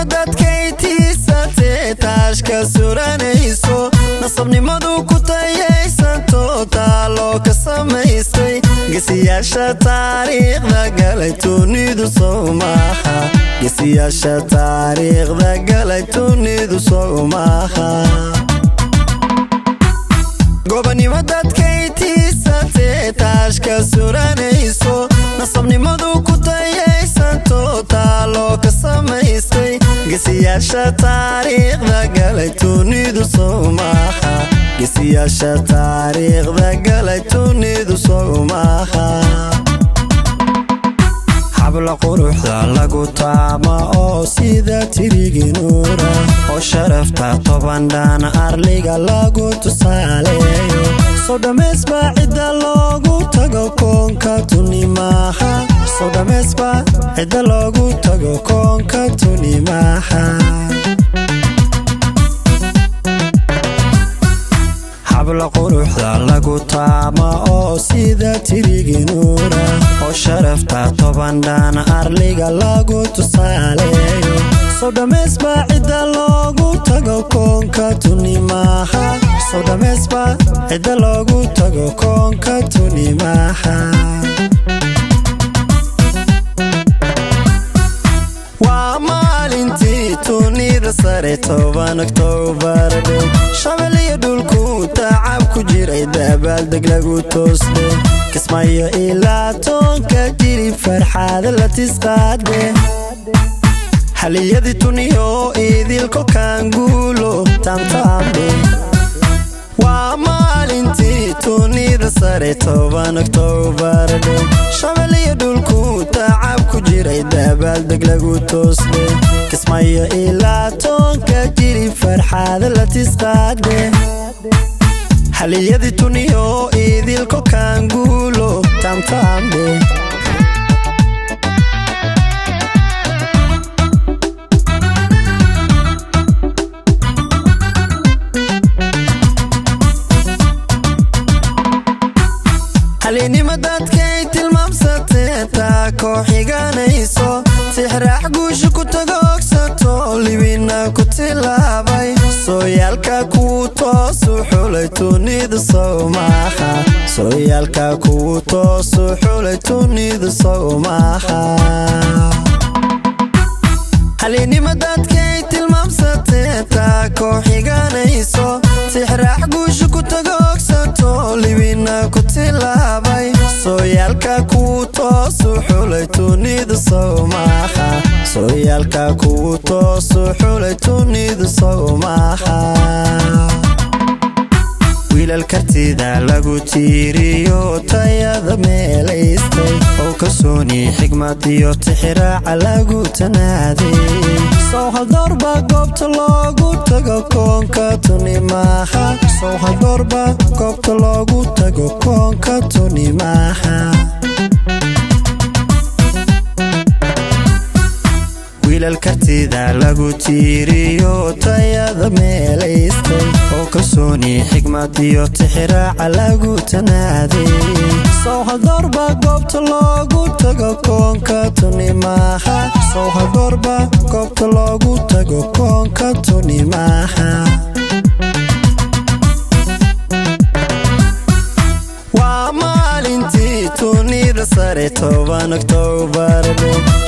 nimadad kaytiisatee taashka suranayso nasabnimadu ku tayaysanto taaloo ka samaystay geesiyaasha taariikhda galay tunidu soo maaha geesiyaasha taariikhda galay tunidu soo maaha gobanimadad kaytiisatee taashka suranayso nasabnimadu ku tayaysanto taaloo ka samaystay geesiyaasha taariikhda galay tunidu soo maaha geesiyaasha taariikhda galay tunidu soo maaha habla quruxda lagu taama oo sida tirigi nuura oo sharafta tobandaan arliga lagu tusaaleeyo soo dhameysba cidda loogu tago koonka tunimaha soo dhameysba cidda loogu tago koonka tunimaha habla quruxda lagu taama oo sida tirigi nuura oo sharafta tobandaan arliga lagu tusaaleeyo soo dhameysba cidda loogu tago koonka tunimaha soo dhameysba cidda loogu tago koonka tunimaha waa maalintii tunida sare 10 Oktoobar shabaliya dhulku tacab ku jiray dabaaldeg lagu toosday kismaayo ilaa toonka jiri farxad la tisqaade haliyadi tuniyo idilko kangulo tamtambe waa maalintii tunida sare 10 Oktoobar shabaliya dhulku tacab ku jiray dabaaldeg lagu toosday kismaayo ilaa toonka jiri farxad la tisqaade haliyadi tuniyo idilko kangulo tamtambe halinimadad kay tilmaamsatee taa kooxiganayso tixraax guusha ku tagoogsato libina ku tilaabay sooyaalka kuu toosu xulay tunidu soo maaha sooyaalka kuu toosu xulay tunidu soo maaha halinimadad kay tilmaamsatee taa kooxiganayso tixraax guusha ku tagoogsato libina ku tilaabay sooyaalka kuu toosu xulay tunidu soo maaha sooyaalka kuu toosu xulay tunidu soo maaha wiilal kartida lagu tiiriyo tayada meelaystay oo kalsooni xigmad iyo tixraaca lagu tanaaday soo haldoorba goobta loogu tago koonka tunimaha soo haldoorba goobta loogu tago koonka tunimaha wiilal kartida lagu tiiriyo tayada meelaystay oo kalsooni xigmad iyo tixraaca lagu tanaaday soo haldoorba goobta loogu tago koonka tunimaha soo haldoorba goobta loogu tago koonka tunimaha waa maalintii tunida sare 10 Oktoobar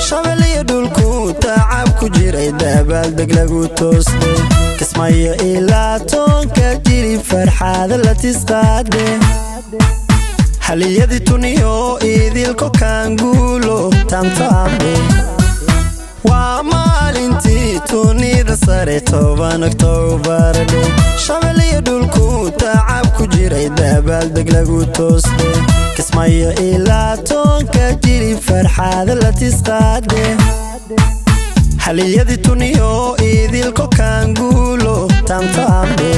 shabaliya dhulku tacab ku jiray dabaaldeg lagu toosday kismaayo ilaa toonka jiri farxad la tisqaade haliyadi tuniyo idilko kangulo tamtambe waa maalintii tunida sare 10 Oktoobar shabaliya dhulku tacab ku jiray dabaaldeg lagu toosday kismaayo ilaa toonka jiri farxad la tisqaade haliyadi tuniyo idilko kangulo tamtambe